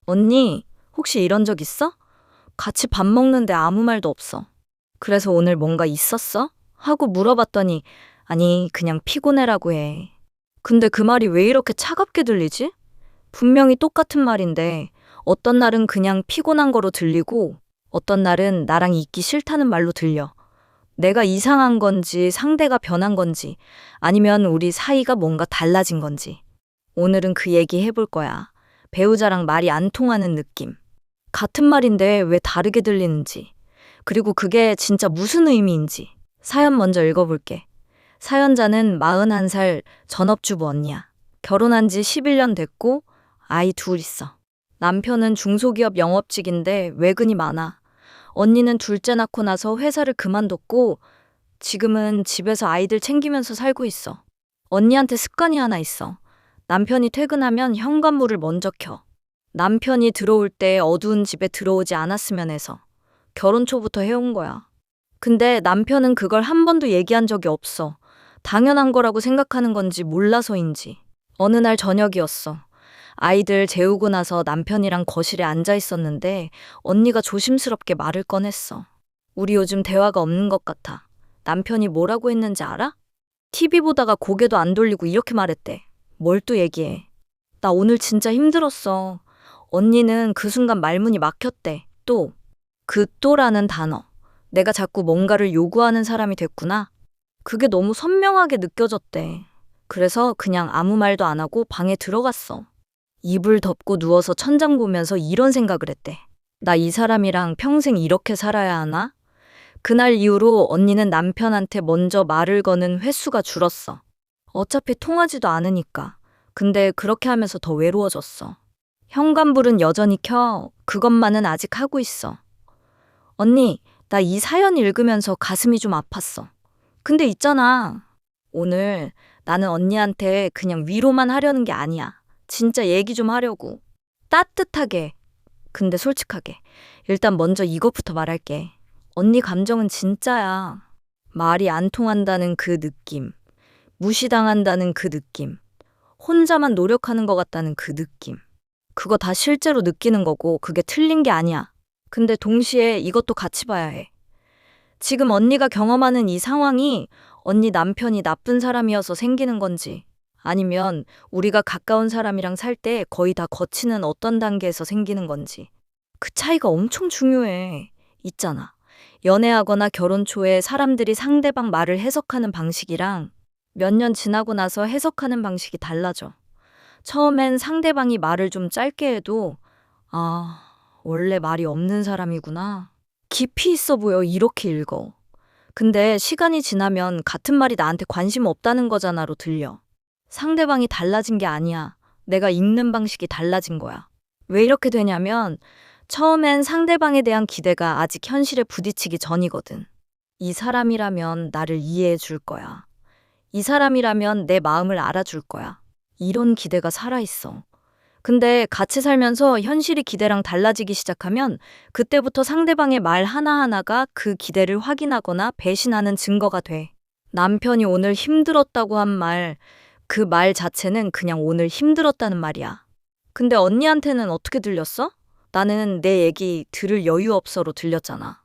언니, 혹시 이런 적 있어? 같이 밥 먹는데 아무 말도 없어. 그래서 오늘 뭔가 있었어? 하고 물어봤더니, 아니, 그냥 피곤해라고 해. 근데 그 말이 왜 이렇게 차갑게 들리지? 분명히 똑같은 말인데, 어떤 날은 그냥 피곤한 거로 들리고, 어떤 날은 나랑 있기 싫다는 말로 들려. 내가 이상한 건지, 상대가 변한 건지, 아니면 우리 사이가 뭔가 달라진 건지. 오늘은 그 얘기 해볼 거야. 배우자랑 말이 안 통하는 느낌. 같은 말인데 왜 다르게 들리는지. 그리고 그게 진짜 무슨 의미인지. 사연 먼저 읽어볼게. 사연자는 41살 전업주부 언니야. 결혼한 지 11년 됐고 아이 둘 있어. 남편은 중소기업 영업직인데 외근이 많아. 언니는 둘째 낳고 나서 회사를 그만뒀고 지금은 집에서 아이들 챙기면서 살고 있어. 언니한테 습관이 하나 있어. 남편이 퇴근하면 현관문을 먼저 켜. 남편이 들어올 때 어두운 집에 들어오지 않았으면 해서. 결혼 초부터 해온 거야. 근데 남편은 그걸 한 번도 얘기한 적이 없어. 당연한 거라고 생각하는 건지 몰라서인지. 어느 날 저녁이었어. 아이들 재우고 나서 남편이랑 거실에 앉아 있었는데 언니가 조심스럽게 말을 꺼냈어. 우리 요즘 대화가 없는 것 같아. 남편이 뭐라고 했는지 알아? TV 보다가 고개도 안 돌리고 이렇게 말했대. 뭘 또 얘기해. 나 오늘 진짜 힘들었어. 언니는 그 순간 말문이 막혔대. 또, 그 또라는 단어. 내가 자꾸 뭔가를 요구하는 사람이 됐구나. 그게 너무 선명하게 느껴졌대. 그래서 그냥 아무 말도 안 하고 방에 들어갔어. 이불 덮고 누워서 천장 보면서 이런 생각을 했대. 나 이 사람이랑 평생 이렇게 살아야 하나? 그날 이후로 언니는 남편한테 먼저 말을 거는 횟수가 줄었어. 어차피 통하지도 않으니까. 근데 그렇게 하면서 더 외로워졌어. 현관불은 여전히 켜. 그것만은 아직 하고 있어. 언니, 나 이 사연 읽으면서 가슴이 좀 아팠어. 근데 있잖아. 오늘 나는 언니한테 그냥 위로만 하려는 게 아니야. 진짜 얘기 좀 하려고. 따뜻하게. 근데 솔직하게. 일단 먼저 이것부터 말할게. 언니 감정은 진짜야. 말이 안 통한다는 그 느낌. 무시당한다는 그 느낌. 혼자만 노력하는 것 같다는 그 느낌. 그거 다 실제로 느끼는 거고 그게 틀린 게 아니야. 근데 동시에 이것도 같이 봐야 해. 지금 언니가 경험하는 이 상황이 언니 남편이 나쁜 사람이어서 생기는 건지 아니면 우리가 가까운 사람이랑 살 때 거의 다 거치는 어떤 단계에서 생기는 건지 그 차이가 엄청 중요해. 있잖아. 연애하거나 결혼 초에 사람들이 상대방 말을 해석하는 방식이랑 몇 년 지나고 나서 해석하는 방식이 달라져. 처음엔 상대방이 말을 좀 짧게 해도 아, 원래 말이 없는 사람이구나. 깊이 있어 보여 이렇게 읽어. 근데 시간이 지나면 같은 말이 나한테 관심 없다는 거잖아로 들려. 상대방이 달라진 게 아니야. 내가 읽는 방식이 달라진 거야. 왜 이렇게 되냐면 처음엔 상대방에 대한 기대가 아직 현실에 부딪히기 전이거든. 이 사람이라면 나를 이해해 줄 거야. 이 사람이라면 내 마음을 알아줄 거야. 이런 기대가 살아있어. 근데 같이 살면서 현실이 기대랑 달라지기 시작하면 그때부터 상대방의 말 하나하나가 그 기대를 확인하거나 배신하는 증거가 돼. 남편이 오늘 힘들었다고 한 말, 그 말 자체는 그냥 오늘 힘들었다는 말이야. 근데 언니한테는 어떻게 들렸어? 나는 내 얘기 들을 여유 없어로 들렸잖아.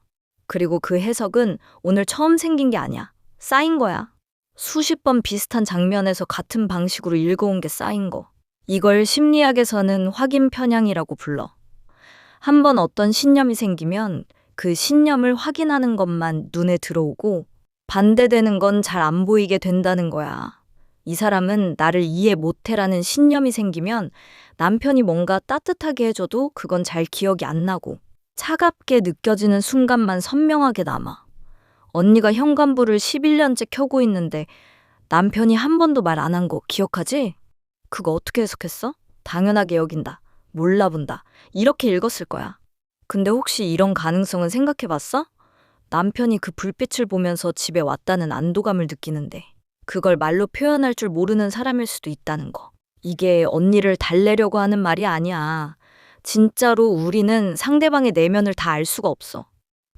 그리고 그 해석은 오늘 처음 생긴 게 아니야. 쌓인 거야. 수십 번 비슷한 장면에서 같은 방식으로 읽어온 게 쌓인 거. 이걸 심리학에서는 확인 편향이라고 불러. 한 번 어떤 신념이 생기면 그 신념을 확인하는 것만 눈에 들어오고 반대되는 건 잘 안 보이게 된다는 거야. 이 사람은 나를 이해 못해라는 신념이 생기면 남편이 뭔가 따뜻하게 해줘도 그건 잘 기억이 안 나고 차갑게 느껴지는 순간만 선명하게 남아. 언니가 현관불을 11년째 켜고 있는데 남편이 한 번도 말 안 한 거 기억하지? 그거 어떻게 해석했어? 당연하게 여긴다. 몰라본다. 이렇게 읽었을 거야. 근데 혹시 이런 가능성은 생각해 봤어? 남편이 그 불빛을 보면서 집에 왔다는 안도감을 느끼는데 그걸 말로 표현할 줄 모르는 사람일 수도 있다는 거. 이게 언니를 달래려고 하는 말이 아니야. 진짜로 우리는 상대방의 내면을 다 알 수가 없어.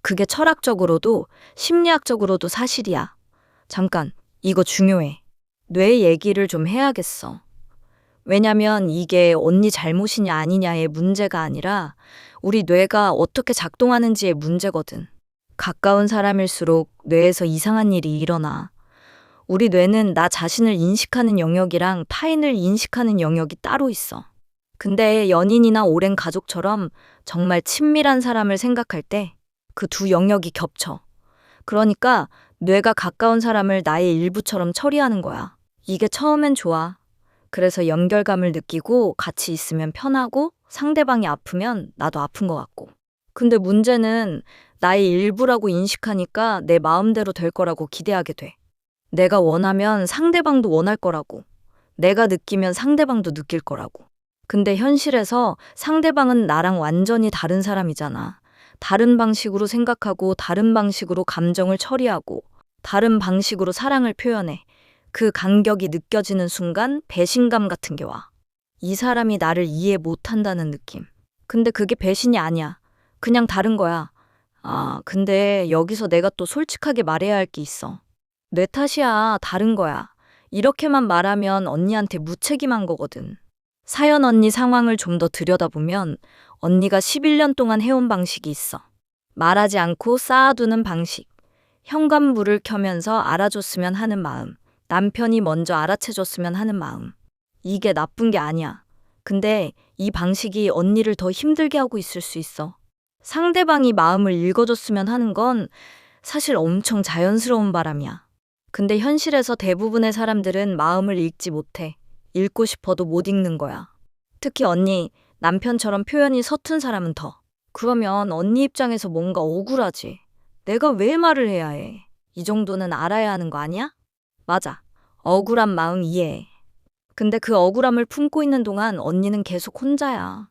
그게 철학적으로도 심리학적으로도 사실이야. 잠깐, 이거 중요해. 뇌 얘기를 좀 해야겠어. 왜냐면 이게 언니 잘못이냐 아니냐의 문제가 아니라 우리 뇌가 어떻게 작동하는지의 문제거든. 가까운 사람일수록 뇌에서 이상한 일이 일어나. 우리 뇌는 나 자신을 인식하는 영역이랑 타인을 인식하는 영역이 따로 있어. 근데 연인이나 오랜 가족처럼 정말 친밀한 사람을 생각할 때 그 두 영역이 겹쳐. 그러니까 뇌가 가까운 사람을 나의 일부처럼 처리하는 거야. 이게 처음엔 좋아. 그래서 연결감을 느끼고 같이 있으면 편하고 상대방이 아프면 나도 아픈 것 같고. 근데 문제는 나의 일부라고 인식하니까 내 마음대로 될 거라고 기대하게 돼. 내가 원하면 상대방도 원할 거라고. 내가 느끼면 상대방도 느낄 거라고. 근데 현실에서 상대방은 나랑 완전히 다른 사람이잖아. 다른 방식으로 생각하고 다른 방식으로 감정을 처리하고 다른 방식으로 사랑을 표현해. 그 간격이 느껴지는 순간 배신감 같은 게 와. 이 사람이 나를 이해 못한다는 느낌. 근데 그게 배신이 아니야. 그냥 다른 거야. 아, 근데 여기서 내가 또 솔직하게 말해야 할 게 있어. 내 탓이야. 다른 거야. 이렇게만 말하면 언니한테 무책임한 거거든. 사연 언니 상황을 좀 더 들여다보면 언니가 11년 동안 해온 방식이 있어. 말하지 않고 쌓아두는 방식. 현관불을 켜면서 알아줬으면 하는 마음. 남편이 먼저 알아채줬으면 하는 마음. 이게 나쁜 게 아니야. 근데 이 방식이 언니를 더 힘들게 하고 있을 수 있어. 상대방이 마음을 읽어줬으면 하는 건 사실 엄청 자연스러운 바람이야. 근데 현실에서 대부분의 사람들은 마음을 읽지 못해. 읽고 싶어도 못 읽는 거야. 특히 언니, 남편처럼 표현이 서툰 사람은 더. 그러면 언니 입장에서 뭔가 억울하지. 내가 왜 말을 해야 해? 이 정도는 알아야 하는 거 아니야? 맞아. 억울한 마음 이해해. 근데 그 억울함을 품고 있는 동안 언니는 계속 혼자야.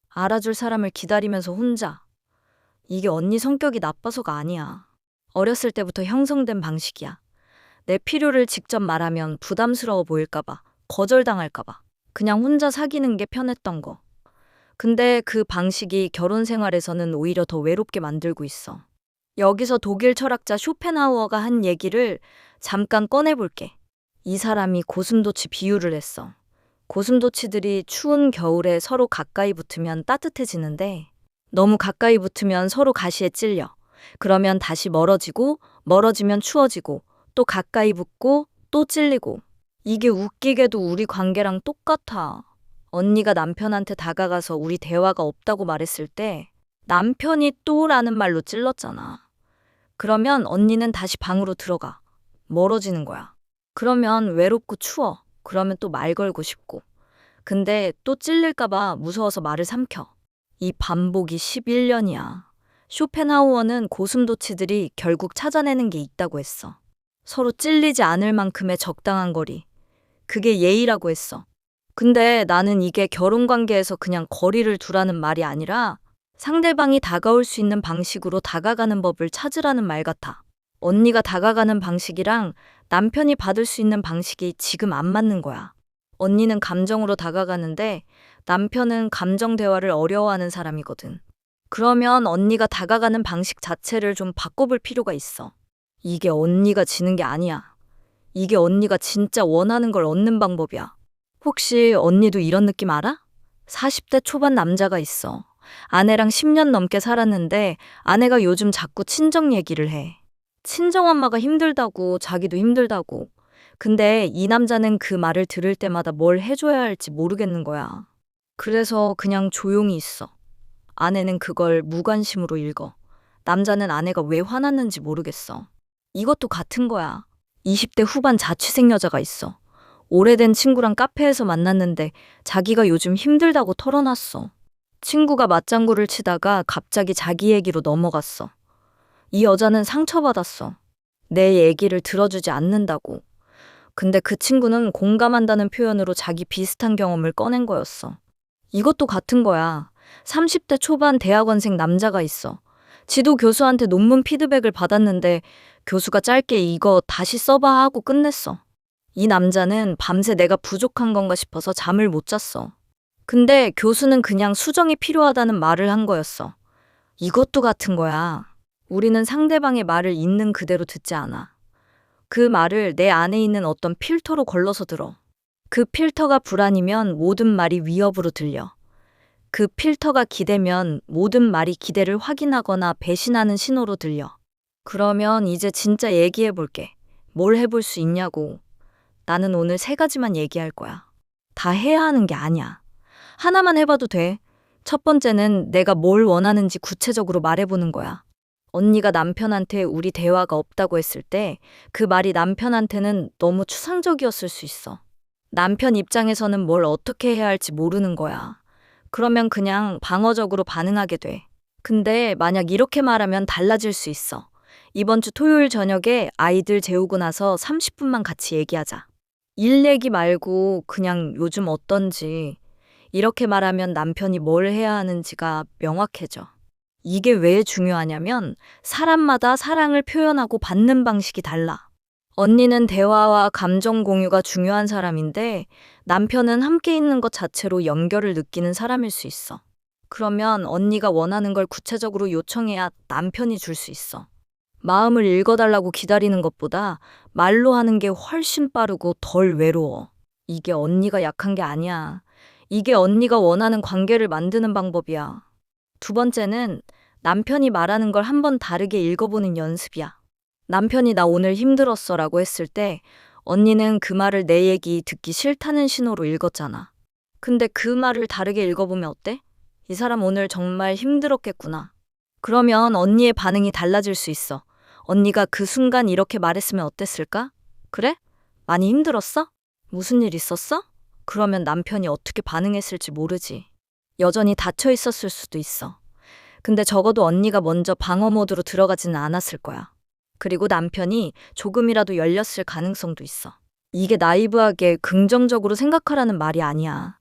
알아줄 사람을 기다리면서 혼자. 이게 언니 성격이 나빠서가 아니야. 어렸을 때부터 형성된 방식이야. 내 필요를 직접 말하면 부담스러워 보일까봐, 거절당할까봐. 그냥 혼자 사귀는 게 편했던 거. 근데 그 방식이 결혼 생활에서는 오히려 더 외롭게 만들고 있어. 여기서 독일 철학자 쇼펜하우어가 한 얘기를 잠깐 꺼내볼게. 이 사람이 고슴도치 비유를 했어. 고슴도치들이 추운 겨울에 서로 가까이 붙으면 따뜻해지는데 너무 가까이 붙으면 서로 가시에 찔려. 그러면 다시 멀어지고 멀어지면 추워지고 또 가까이 붙고 또 찔리고. 이게 웃기게도 우리 관계랑 똑같아. 언니가 남편한테 다가가서 우리 대화가 없다고 말했을 때 남편이 또라는 말로 찔렀잖아. 그러면 언니는 다시 방으로 들어가. 멀어지는 거야. 그러면 외롭고 추워. 그러면 또 말 걸고 싶고. 근데 또 찔릴까봐 무서워서 말을 삼켜. 이 반복이 11년이야. 쇼펜하우어는 고슴도치들이 결국 찾아내는 게 있다고 했어. 서로 찔리지 않을 만큼의 적당한 거리. 그게 예의라고 했어. 근데 나는 이게 결혼 관계에서 그냥 거리를 두라는 말이 아니라 상대방이 다가올 수 있는 방식으로 다가가는 법을 찾으라는 말 같아. 언니가 다가가는 방식이랑 남편이 받을 수 있는 방식이 지금 안 맞는 거야. 언니는 감정으로 다가가는데 남편은 감정 대화를 어려워하는 사람이거든. 그러면 언니가 다가가는 방식 자체를 좀 바꿔볼 필요가 있어. 이게 언니가 지는 게 아니야. 이게 언니가 진짜 원하는 걸 얻는 방법이야. 혹시 언니도 이런 느낌 알아? 40대 초반 남자가 있어. 아내랑 10년 넘게 살았는데 아내가 요즘 자꾸 친정 얘기를 해. 친정엄마가 힘들다고 자기도 힘들다고. 근데 이 남자는 그 말을 들을 때마다 뭘 해줘야 할지 모르겠는 거야. 그래서 그냥 조용히 있어. 아내는 그걸 무관심으로 읽어. 남자는 아내가 왜 화났는지 모르겠어. 이것도 같은 거야. 20대 후반 자취생 여자가 있어. 오래된 친구랑 카페에서 만났는데 자기가 요즘 힘들다고 털어놨어. 친구가 맞장구를 치다가 갑자기 자기 얘기로 넘어갔어. 이 여자는 상처받았어. 내 얘기를 들어주지 않는다고. 근데 그 친구는 공감한다는 표현으로 자기 비슷한 경험을 꺼낸 거였어. 이것도 같은 거야. 30대 초반 대학원생 남자가 있어. 지도 교수한테 논문 피드백을 받았는데 교수가 짧게 이거 다시 써봐 하고 끝냈어. 이 남자는 밤새 내가 부족한 건가 싶어서 잠을 못 잤어. 근데 교수는 그냥 수정이 필요하다는 말을 한 거였어. 이것도 같은 거야. 우리는 상대방의 말을 있는 그대로 듣지 않아. 그 말을 내 안에 있는 어떤 필터로 걸러서 들어. 그 필터가 불안이면 모든 말이 위협으로 들려. 그 필터가 기대면 모든 말이 기대를 확인하거나 배신하는 신호로 들려. 그러면 이제 진짜 얘기해 볼게. 뭘 해볼 수 있냐고. 나는 오늘 3가지만 얘기할 거야. 다 해야 하는 게 아니야. 하나만 해봐도 돼. 첫 번째는 내가 뭘 원하는지 구체적으로 말해보는 거야. 언니가 남편한테 우리 대화가 없다고 했을 때 그 말이 남편한테는 너무 추상적이었을 수 있어. 남편 입장에서는 뭘 어떻게 해야 할지 모르는 거야. 그러면 그냥 방어적으로 반응하게 돼. 근데 만약 이렇게 말하면 달라질 수 있어. 이번 주 토요일 저녁에 아이들 재우고 나서 30분만 같이 얘기하자. 일 얘기 말고 그냥 요즘 어떤지. 이렇게 말하면 남편이 뭘 해야 하는지가 명확해져. 이게 왜 중요하냐면 사람마다 사랑을 표현하고 받는 방식이 달라. 언니는 대화와 감정 공유가 중요한 사람인데 남편은 함께 있는 것 자체로 연결을 느끼는 사람일 수 있어. 그러면 언니가 원하는 걸 구체적으로 요청해야 남편이 줄 수 있어. 마음을 읽어달라고 기다리는 것보다 말로 하는 게 훨씬 빠르고 덜 외로워. 이게 언니가 약한 게 아니야. 이게 언니가 원하는 관계를 만드는 방법이야. 두 번째는 남편이 말하는 걸 한번 다르게 읽어보는 연습이야. 남편이 나 오늘 힘들었어 라고 했을 때 언니는 그 말을 내 얘기 듣기 싫다는 신호로 읽었잖아. 근데 그 말을 다르게 읽어보면 어때? 이 사람 오늘 정말 힘들었겠구나. 그러면 언니의 반응이 달라질 수 있어. 언니가 그 순간 이렇게 말했으면 어땠을까? 그래? 많이 힘들었어? 무슨 일 있었어? 그러면 남편이 어떻게 반응했을지 모르지. 여전히 닫혀 있었을 수도 있어. 근데 적어도 언니가 먼저 방어 모드로 들어가지는 않았을 거야. 그리고 남편이 조금이라도 열렸을 가능성도 있어. 이게 나이브하게 긍정적으로 생각하라는 말이 아니야.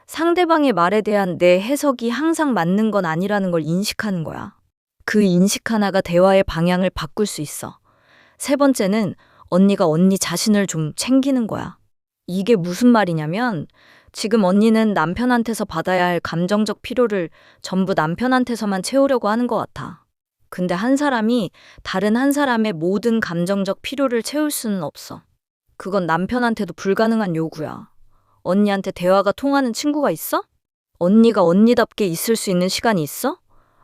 상대방의 말에 대한 내 해석이 항상 맞는 건 아니라는 걸 인식하는 거야. 그 인식 하나가 대화의 방향을 바꿀 수 있어. 세 번째는 언니가 언니 자신을 좀 챙기는 거야. 이게 무슨 말이냐면 지금 언니는 남편한테서 받아야 할 감정적 필요를 전부 남편한테서만 채우려고 하는 것 같아. 근데 한 사람이 다른 한 사람의 모든 감정적 필요를 채울 수는 없어. 그건 남편한테도 불가능한 요구야. 언니한테 대화가 통하는 친구가 있어? 언니가 언니답게 있을 수 있는 시간이 있어?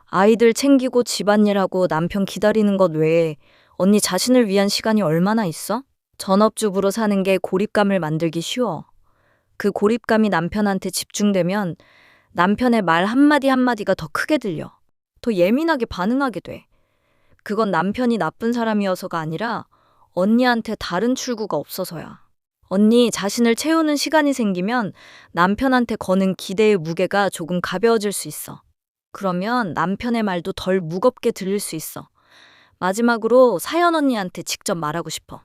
아이들 챙기고 집안일하고 남편 기다리는 것 외에 언니 자신을 위한 시간이 얼마나 있어? 전업주부로 사는 게 고립감을 만들기 쉬워. 그 고립감이 남편한테 집중되면 남편의 말 한마디 한마디가 더 크게 들려. 더 예민하게 반응하게 돼. 그건 남편이 나쁜 사람이어서가 아니라 언니한테 다른 출구가 없어서야. 언니 자신을 채우는 시간이 생기면 남편한테 거는 기대의 무게가 조금 가벼워질 수 있어. 그러면 남편의 말도 덜 무겁게 들릴 수 있어. 마지막으로 사연 언니한테 직접 말하고 싶어.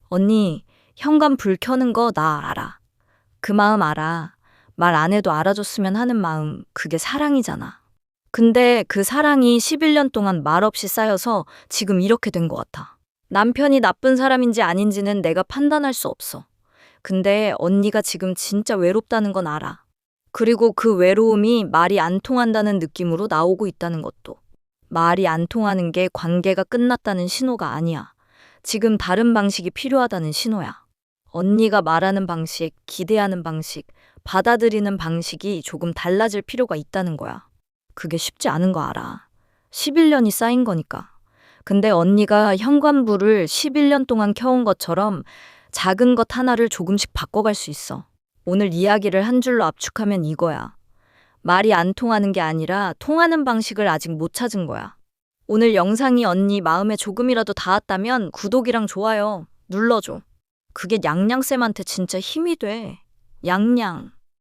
언니, 현관 불 켜는 거 나 알아. 그 마음 알아. 말 안 해도 알아줬으면 하는 마음, 그게 사랑이잖아. 근데 그 사랑이 11년 동안 말없이 쌓여서 지금 이렇게 된 것 같아. 남편이 나쁜 사람인지 아닌지는 내가 판단할 수 없어. 근데 언니가 지금 진짜 외롭다는 건 알아. 그리고 그 외로움이 말이 안 통한다는 느낌으로 나오고 있다는 것도. 말이 안 통하는 게 관계가 끝났다는 신호가 아니야. 지금 다른 방식이 필요하다는 신호야. 언니가 말하는 방식, 기대하는 방식, 받아들이는 방식이 조금 달라질 필요가 있다는 거야. 그게 쉽지 않은 거 알아. 11년이 쌓인 거니까. 근데 언니가 현관불을 11년 동안 켜온 것처럼 작은 것 하나를 조금씩 바꿔갈 수 있어. 오늘 이야기를 한 줄로 압축하면 이거야. 말이 안 통하는 게 아니라 통하는 방식을 아직 못 찾은 거야. 오늘 영상이 언니 마음에 조금이라도 닿았다면 구독이랑 좋아요 눌러줘. 그게 냥냥쌤한테 진짜 힘이 돼. 냥냥.